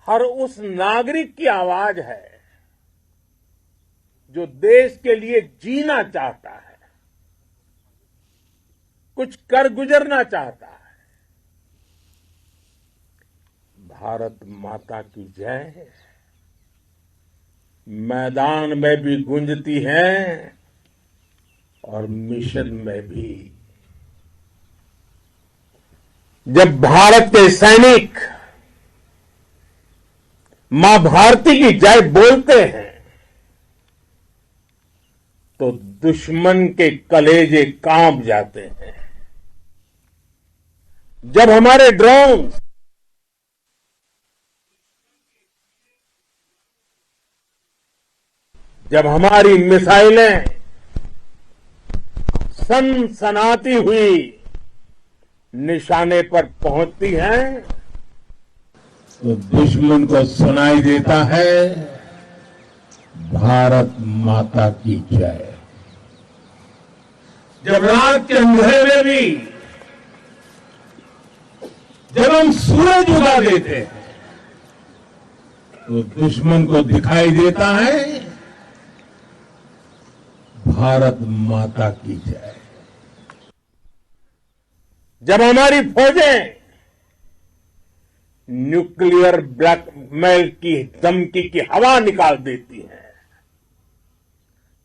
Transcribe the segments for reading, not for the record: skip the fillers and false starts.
हर उस नागरिक की आवाज है जो देश के लिए जीना चाहता है, कुछ कर गुजरना चाहता है। भारत माता की जय मैदान में भी गूंजती है और मिशन में भी। जब भारत के सैनिक मां भारती की जय बोलते हैं तो दुश्मन के कलेजे कांप जाते हैं। जब हमारे ड्रोन जब हमारी मिसाइलें सनसनाती हुई निशाने पर पहुंचती हैं तो दुश्मन को सुनाई देता है भारत माता की जय। जब रात के अंधेरे में भी जब हम सूरज उगा देते हैं तो दुश्मन को दिखाई देता है भारत माता की जय। जब हमारी फौजें न्यूक्लियर ब्लैकमेल की धमकी की हवा निकाल देती हैं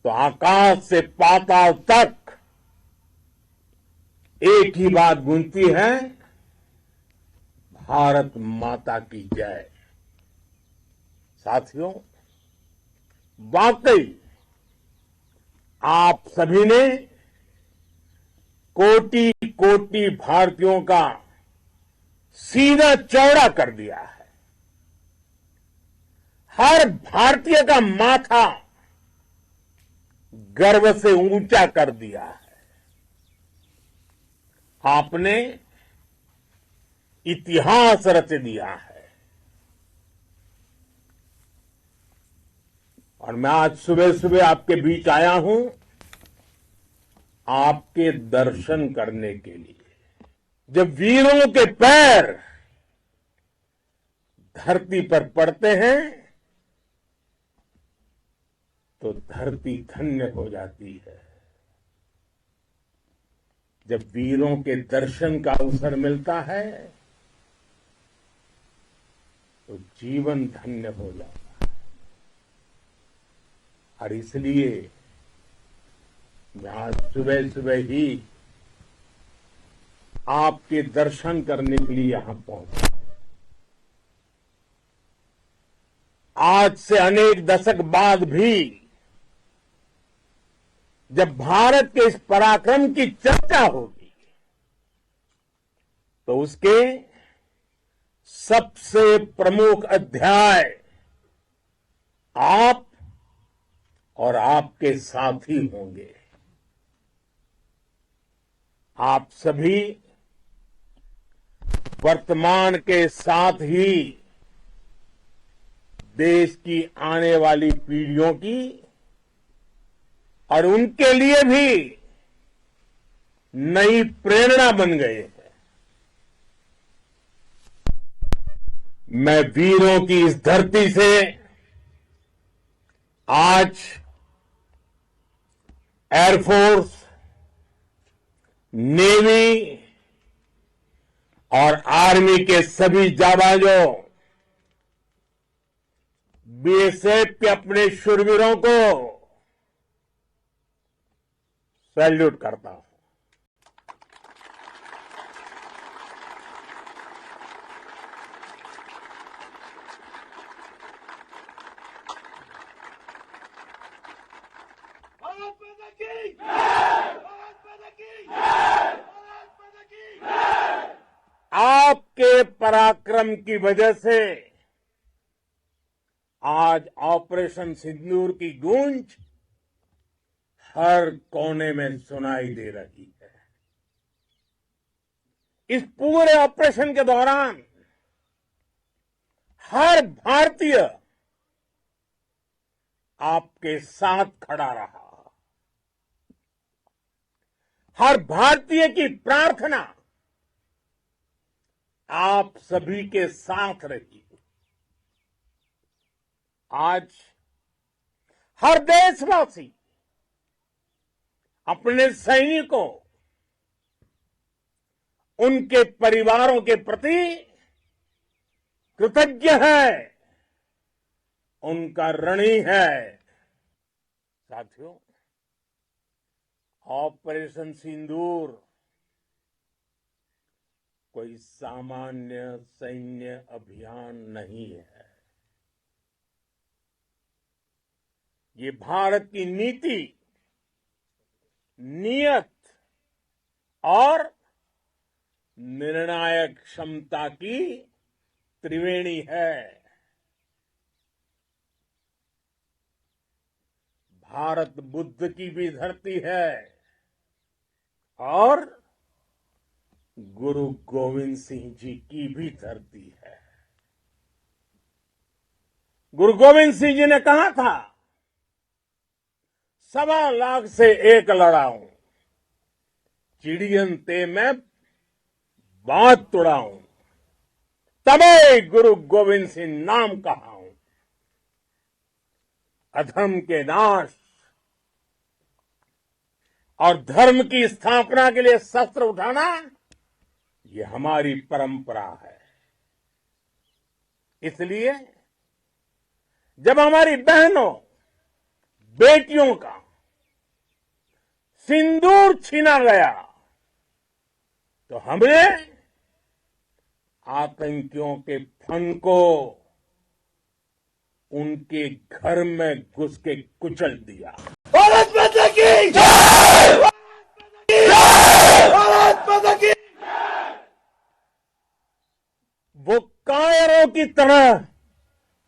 तो आकाश से पाताल तक एक ही बात गूंजती है भारत माता की जय। साथियों, वाकई आप सभी ने कोटि कोटि भारतीयों का सीना चौड़ा कर दिया है। हर भारतीय का माथा गर्व से ऊंचा कर दिया है। आपने इतिहास रच दिया है। और मैं आज सुबह सुबह आपके बीच आया हूं आपके दर्शन करने के लिए। जब वीरों के पैर धरती पर पड़ते हैं तो धरती धन्य हो जाती है। जब वीरों के दर्शन का अवसर मिलता है तो जीवन धन्य हो जाता है। और इसलिए मैं आज सुबह सुबह ही आपके दर्शन करने के लिए यहां पहुंचा। आज से अनेक दशक बाद भी जब भारत के इस पराक्रम की चर्चा होगी तो उसके सबसे प्रमुख अध्याय आप और आपके साथी होंगे। आप सभी वर्तमान के साथ ही देश की आने वाली पीढ़ियों की और उनके लिए भी नई प्रेरणा बन गए हैं। मैं वीरों की इस धरती से आज एयरफोर्स, नेवी और आर्मी के सभी जाबाजों, बीएसएफ के अपने शूरवीरों को सैल्यूट करता हूं। आपके पराक्रम की वजह से आज ऑपरेशन सिंदूर की गूंज हर कोने में सुनाई दे रही है। इस पूरे ऑपरेशन के दौरान हर भारतीय आपके साथ खड़ा रहा। हर भारतीय की प्रार्थना आप सभी के साथ रही। आज हर देशवासी अपने सैनिकों, उनके परिवारों के प्रति कृतज्ञ है, उनका ऋणी है। साथियों, ऑपरेशन सिंदूर कोई सामान्य सैन्य अभियान नहीं है। ये भारत की नीति, नियत और निर्णायक क्षमता की त्रिवेणी है। भारत बुद्ध की भी धरती है और गुरु गोविंद सिंह जी की भी धरती है। गुरु गोविंद सिंह जी ने कहा था, 1.25 लाख से एक लड़ाऊं, चिड़ियन ते मैं बात तुड़ाऊं, तबे गुरु गोविंद सिंह नाम कहाऊं। अधर्म के नाश और धर्म की स्थापना के लिए शस्त्र उठाना, ये हमारी परंपरा है। इसलिए जब हमारी बहनों, बेटियों का सिंदूर छीना गया, तो हमने आतंकियों के फन को उनके घर में घुस के कुचल दिया। भारत माता की जय! भारत माता की! वो कायरों की तरह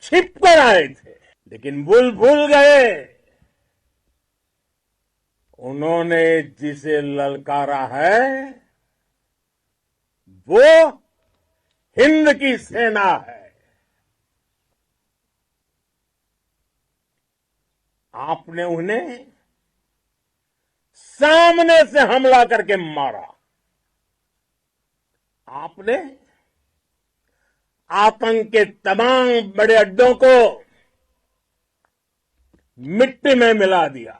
छिप कर आए थे, लेकिन भूल गए, उन्होंने जिसे ललकारा है वो हिंद की सेना है। आपने उन्हें सामने से हमला करके मारा। आपने आतंक के तमाम बड़े अड्डों को मिट्टी में मिला दिया।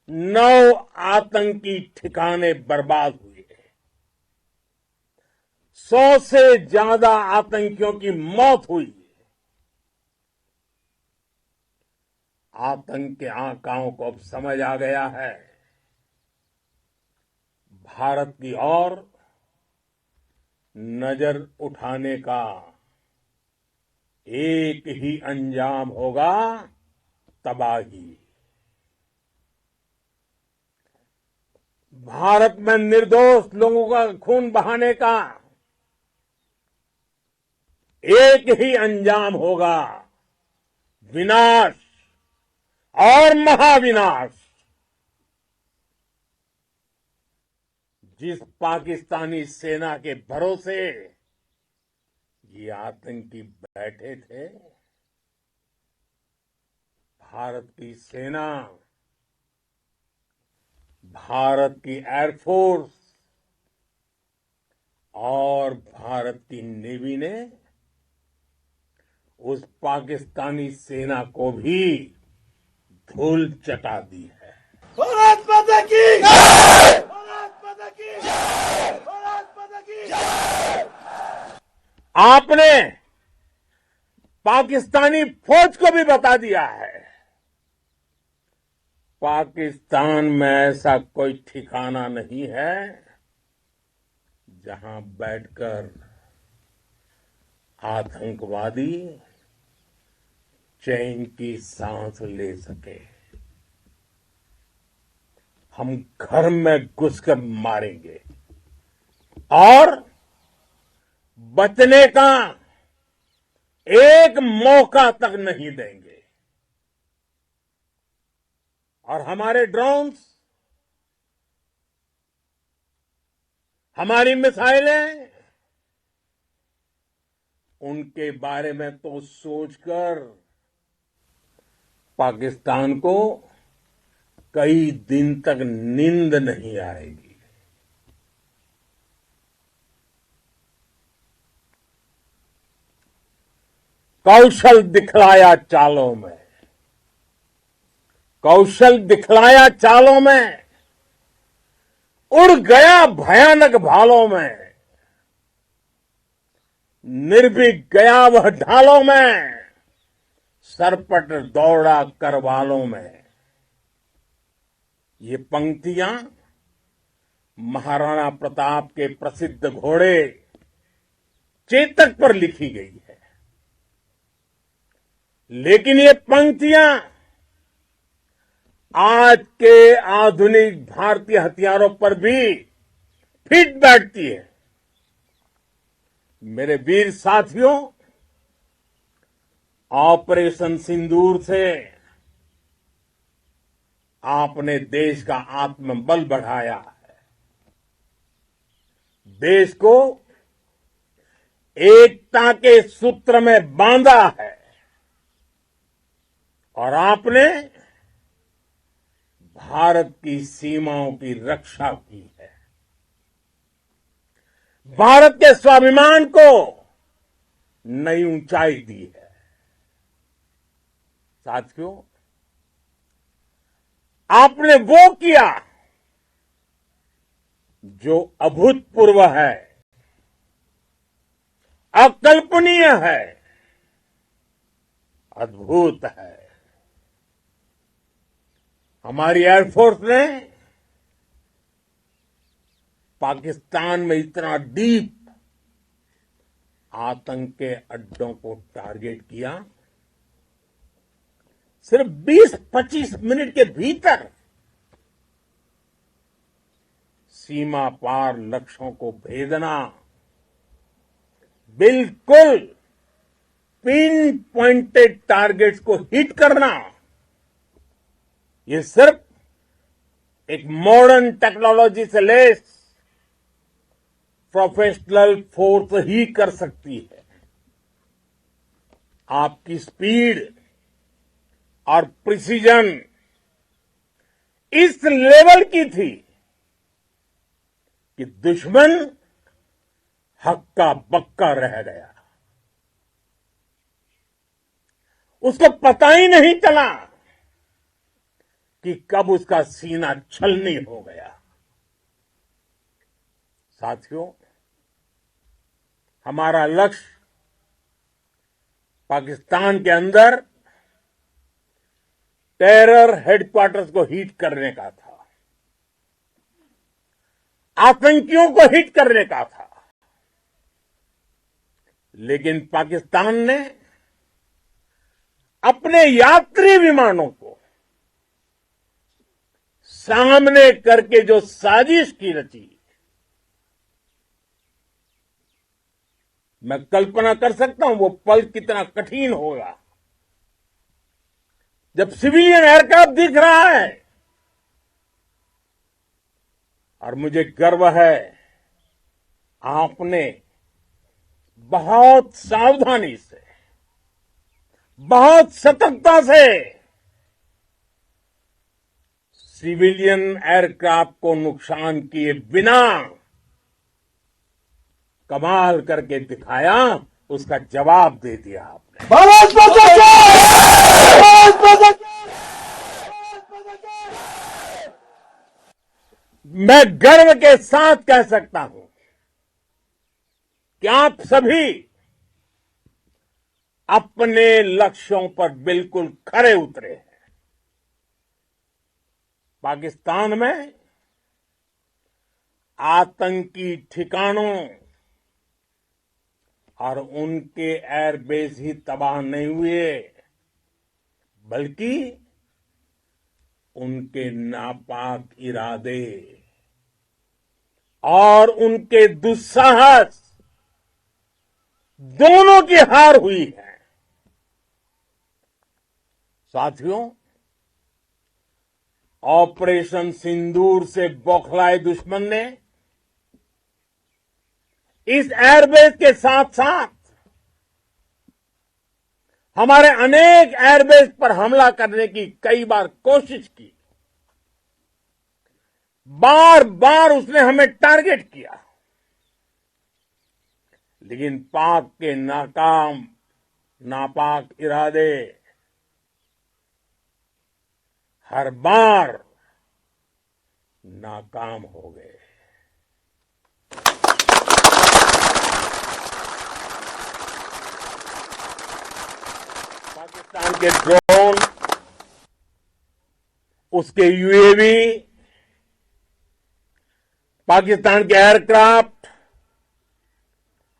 9 आतंकी ठिकाने बर्बाद हुए। 100 से ज्यादा आतंकियों की मौत हुई। आतंक के आकाओं को अब समझ आ गया है, भारत की ओर नजर उठाने का एक ही अंजाम होगा, तबाही। भारत में निर्दोष लोगों का खून बहाने का एक ही अंजाम होगा, विनाश और महाविनाश। जिस पाकिस्तानी सेना के भरोसे ये आतंकी बैठे थे, भारत की सेना, भारत की एयरफोर्स और भारत की नेवी ने उस पाकिस्तानी सेना को भी धूल चटा दी है। भारत माता की जय! भारत माता की जय! भारत माता की जय! आपने पाकिस्तानी फौज को भी बता दिया है, पाकिस्तान में ऐसा कोई ठिकाना नहीं है जहां बैठकर आतंकवादी चैन की सांस ले सके। हम घर में घुसकर मारेंगे और बचने का एक मौका तक नहीं देंगे। और हमारे ड्रोन्स, हमारी मिसाइलें, उनके बारे में तो सोचकर पाकिस्तान को कई दिन तक नींद नहीं आएगी। कौशल दिखलाया चालों में, कौशल दिखलाया चालों में, उड़ गया भयानक भालों में, निर्भीक गया वह ढालों में, सरपट दौड़ा करवालों में। ये पंक्तियां महाराणा प्रताप के प्रसिद्ध घोड़े चेतक पर लिखी गई है, लेकिन ये पंक्तियां आज के आधुनिक भारतीय हथियारों पर भी फिट बैठती है। मेरे वीर साथियों, ऑपरेशन सिंदूर से आपने देश का आत्मबल बढ़ाया है, देश को एकता के सूत्र में बांधा है और आपने भारत की सीमाओं की रक्षा की है। भारत के स्वाभिमान को नई ऊंचाई दी है। साथियों, आपने वो किया जो अभूतपूर्व है, अकल्पनीय है, अद्भुत है। हमारी एयरफोर्स ने पाकिस्तान में इतना डीप आतंक के अड्डों को टारगेट किया, सिर्फ 20-25 मिनट के भीतर सीमा पार लक्ष्यों को भेदना, बिल्कुल पिन पॉइंटेड टारगेट्स को हिट करना, ये सिर्फ एक मॉडर्न टेक्नोलॉजी से लेस प्रोफेशनल फोर्स ही कर सकती है। आपकी स्पीड और प्रिसीजन इस लेवल की थी कि दुश्मन हक्का बक्का रह गया। उसको पता ही नहीं चला कि कब उसका सीना छलनी हो गया। साथियों, हमारा लक्ष्य पाकिस्तान के अंदर टेरर हेडक्वार्टर्स को हिट करने का था, आतंकियों को हिट करने का था, लेकिन पाकिस्तान ने अपने यात्री विमानों को सामने करके जो साजिश की रची, मैं कल्पना कर सकता हूं वो पल कितना कठिन होगा जब सिविलियन एयरक्राफ्ट दिख रहा है। और मुझे गर्व है, आपने बहुत सावधानी से, बहुत सतर्कता से सिविलियन एयरक्राफ्ट को नुकसान किए बिना कमाल करके दिखाया, उसका जवाब दे दिया आपने। भारत माता की जय! भारत माता की जय! मैं गर्व के साथ कह सकता हूं कि आप सभी अपने लक्ष्यों पर बिल्कुल खरे उतरे हैं। पाकिस्तान में आतंकी ठिकानों और उनके एयरबेस ही तबाह नहीं हुए, बल्कि उनके नापाक इरादे और उनके दुस्साहस दोनों की हार हुई है। साथियों, ऑपरेशन सिंदूर से बौखलाए दुश्मन ने इस एयरबेस के साथ साथ हमारे अनेक एयरबेस पर हमला करने की कई बार कोशिश की। बार बार उसने हमें टारगेट किया, लेकिन पाक के नाकाम नापाक इरादे हर बार नाकाम हो गए। पाकिस्तान के ड्रोन, उसके यूएवी, पाकिस्तान के एयरक्राफ्ट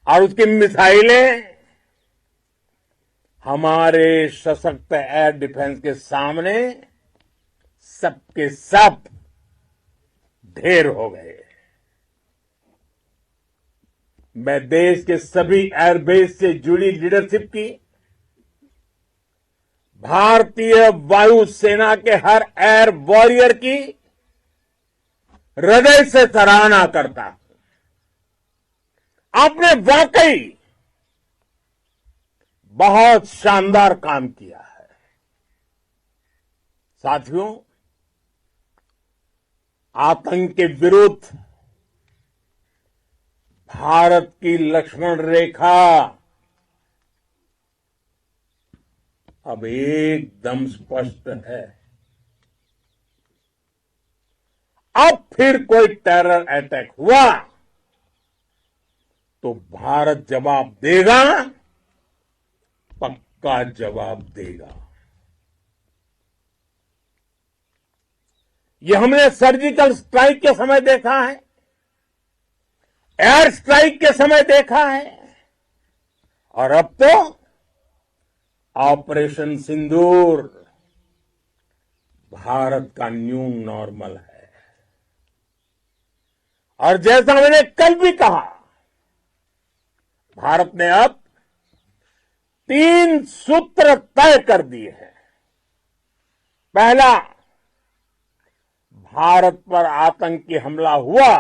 और उसकी मिसाइलें हमारे सशक्त एयर डिफेंस के सामने सबके सब ढेर हो गए। मैं देश के सभी एयरबेस से जुड़ी लीडरशिप की, भारतीय वायुसेना के हर एयर वॉरियर की हृदय से सराहना करता हूं। आपने वाकई बहुत शानदार काम किया है। साथियों, आतंक के विरुद्ध भारत की लक्ष्मण रेखा अब एकदम स्पष्ट है। अब फिर कोई टेरर अटैक हुआ तो भारत जवाब देगा, पक्का जवाब देगा। ये हमने सर्जिकल स्ट्राइक के समय देखा है, एयर स्ट्राइक के समय देखा है, और अब तो ऑपरेशन सिंदूर भारत का न्यू नॉर्मल है। और जैसा मैंने कल भी कहा, भारत ने अब 3 सूत्र तय कर दिए हैं। पहला, भारत पर आतंकी हमला हुआ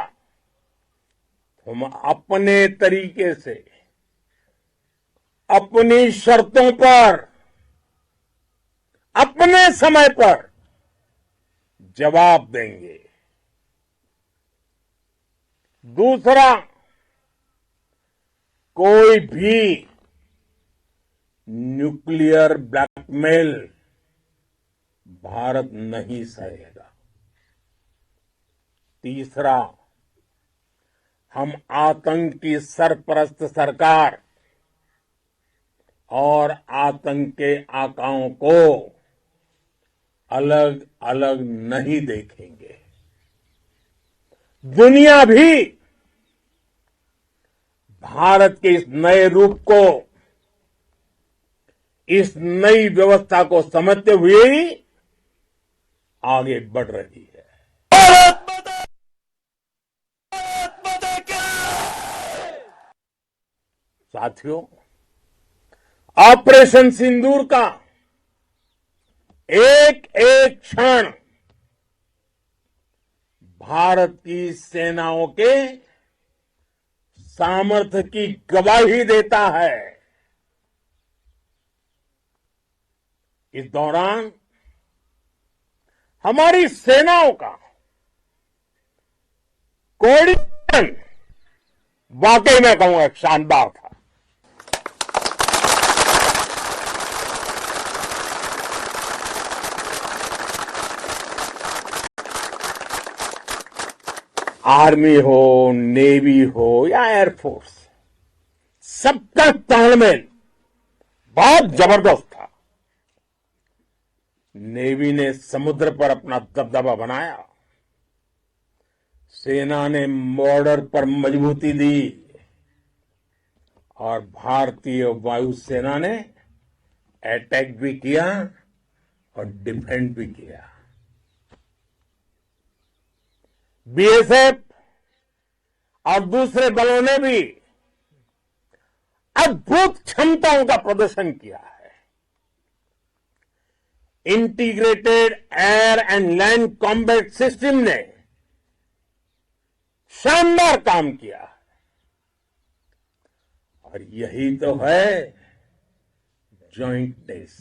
तो हम अपने तरीके से, अपनी शर्तों पर, अपने समय पर जवाब देंगे। दूसरा, कोई भी न्यूक्लियर ब्लैकमेल भारत नहीं सहेगा। तीसरा, हम आतंक की सरपरस्त सरकार और आतंक के आकाओं को अलग अलग नहीं देखेंगे। दुनिया भी भारत के इस नए रूप को, इस नई व्यवस्था को समझते हुए ही आगे बढ़ रही है। भारत माता की साथियों, ऑपरेशन सिंदूर का एक एक क्षण भारत की सेनाओं के सामर्थ्य की गवाही देता है। इस दौरान हमारी सेनाओं का कोऑर्डिनेशन वाकई में कहूंगा शानदार था। आर्मी हो, नेवी हो या एयरफोर्स, सबका तालमेल बहुत जबरदस्त था। नेवी ने समुद्र पर अपना दबदबा बनाया, सेना ने बॉर्डर पर मजबूती दी और भारतीय वायुसेना ने अटैक भी किया और डिफेंड भी किया। बीएसएफ और दूसरे बलों ने भी अद्भुत क्षमताओं का प्रदर्शन किया है। Integrated air and land combat system ने शानदार काम किया है। और यही तो है जॉइंटनेस।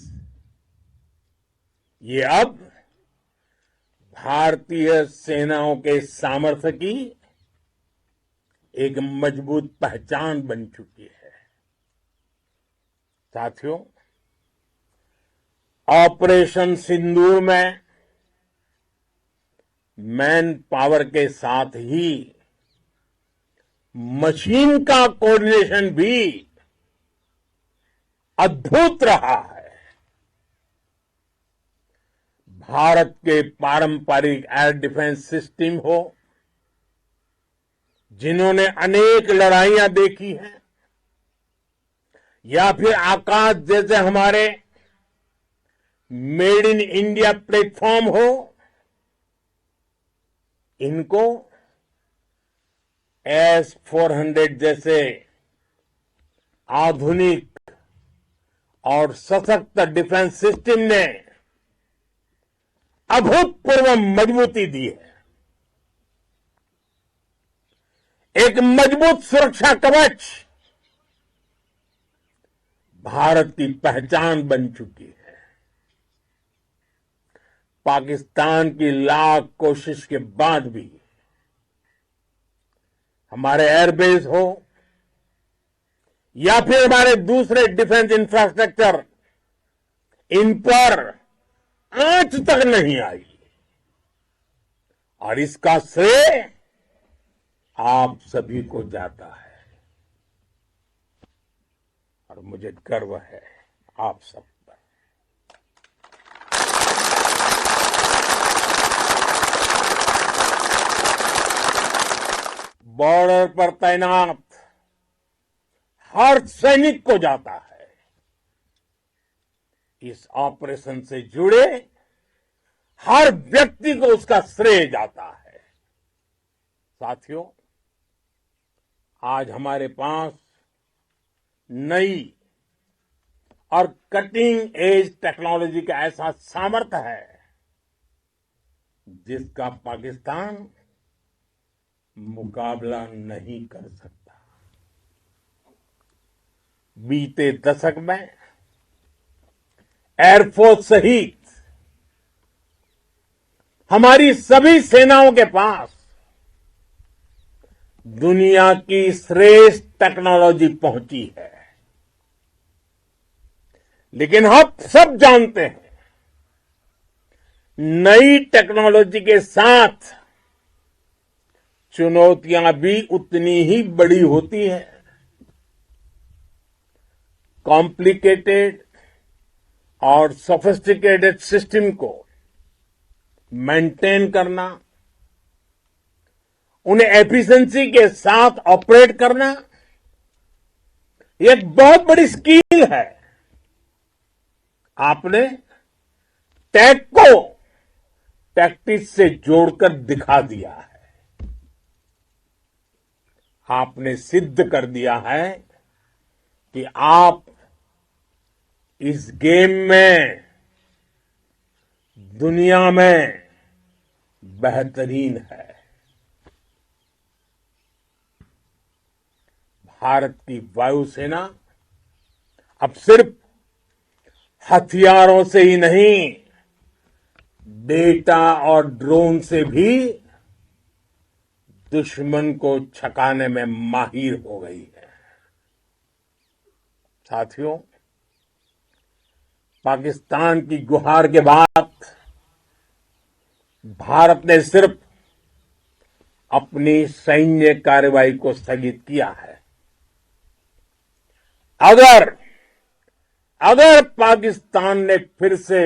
ये अब भारतीय सेनाओं के सामर्थ्य की एक मजबूत पहचान बन चुकी है। साथियों, ऑपरेशन सिंदूर में मैन पावर के साथ ही मशीन का कोऑर्डिनेशन भी अद्भुत रहा है। भारत के पारंपरिक एयर डिफेंस सिस्टम हो, जिन्होंने अनेक लड़ाइयां देखी हैं, या फिर आकाश जैसे हमारे मेड इन इंडिया प्लेटफॉर्म हो, इनको S-400 जैसे आधुनिक और सशक्त डिफेंस सिस्टम ने अभूतपूर्व मजबूती दी है। एक मजबूत सुरक्षा कवच भारत की पहचान बन चुकी है। पाकिस्तान की लाख कोशिश के बाद भी हमारे एयरबेस हो या फिर हमारे दूसरे डिफेंस इंफ्रास्ट्रक्चर, इन पर आंच तक नहीं आई, और इसका श्रेय आप सभी को जाता है, और मुझे गर्व है आप सब पर। बॉर्डर पर तैनात हर सैनिक को जाता है। इस ऑपरेशन से जुड़े हर व्यक्ति को उसका श्रेय जाता है। साथियों, आज हमारे पास नई और कटिंग एज टेक्नोलॉजी का ऐसा सामर्थ्य है जिसका पाकिस्तान मुकाबला नहीं कर सकता। बीते दशक में एयरफोर्स सहित हमारी सभी सेनाओं के पास दुनिया की श्रेष्ठ टेक्नोलॉजी पहुंची है, लेकिन हम सब जानते हैं नई टेक्नोलॉजी के साथ चुनौतियां भी उतनी ही बड़ी होती हैं। कॉम्प्लिकेटेड और सोफिस्टिकेटेड सिस्टम को मेंटेन करना, उन्हें एफिशिएंसी के साथ ऑपरेट करना, एक बहुत बड़ी स्किल है। आपने टैक को टैक्टिक्स से जोड़कर दिखा दिया है। आपने सिद्ध कर दिया है कि आप इस गेम में दुनिया में बेहतरीन है। भारत की वायुसेना अब सिर्फ हथियारों से ही नहीं, डेटा और ड्रोन से भी दुश्मन को छकाने में माहिर हो गई है। साथियों, पाकिस्तान की गुहार के बाद भारत ने सिर्फ अपनी सैन्य कार्रवाई को स्थगित किया है। अगर पाकिस्तान ने फिर से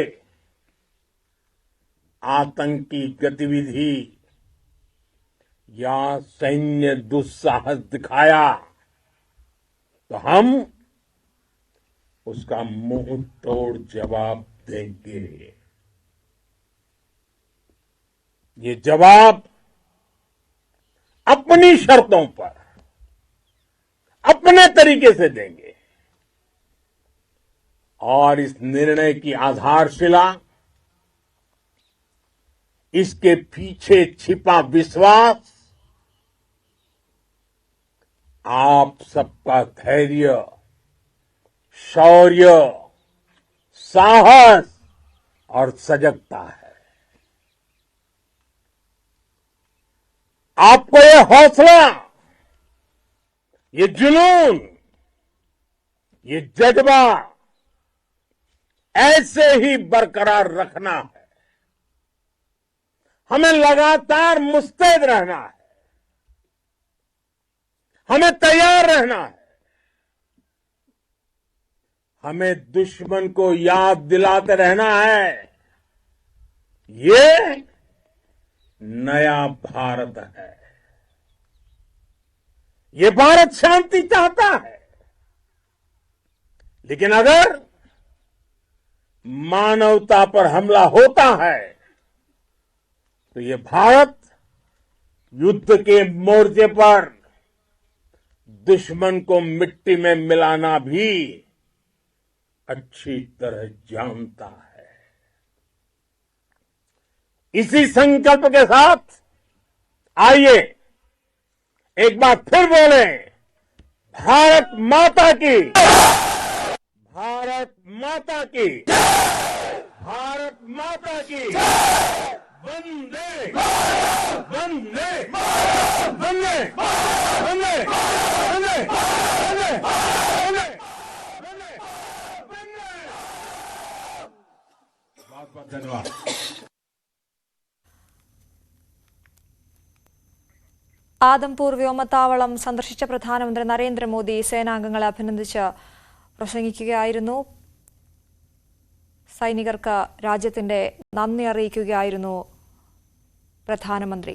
आतंकी गतिविधि या सैन्य दुस्साहस दिखाया तो हम उसका मुंह तोड़ जवाब देंगे। ये जवाब अपनी शर्तों पर, अपने तरीके से देंगे, और इस निर्णय की आधारशिला, इसके पीछे छिपा विश्वास आप सबका धैर्य, शौर्य, साहस और सजगता है। आपको ये हौसला, ये जुनून, ये जज्बा ऐसे ही बरकरार रखना है। हमें लगातार मुस्तैद रहना है, हमें तैयार रहना है। हमें दुश्मन को याद दिलाते रहना है, ये नया भारत है। ये भारत शांति चाहता है, लेकिन अगर मानवता पर हमला होता है तो ये भारत युद्ध के मोर्चे पर दुश्मन को मिट्टी में मिलाना भी अच्छी तरह जानता है। इसी संकल्प के साथ आइए एक बार फिर बोले, भारत माता की, भारत माता की, भारत माता की, वंदे वंदे वंदे वंदे वंदे वंदे वंदे वंदे। बहुत बहुत धन्यवाद। ആദംപൂർ വ്യോമത്താവളം സന്ദർശിച്ച പ്രധാനമന്ത്രി നരേന്ദ്രമോദി സേനാംഗങ്ങളെ അഭിനന്ദിച്ച് പ്രസംഗിക്കുകയായിരുന്നു. സൈനികർക്ക് രാജ്യത്തിന്റെ നന്ദി അറിയിക്കുകയായിരുന്നു പ്രധാനമന്ത്രി.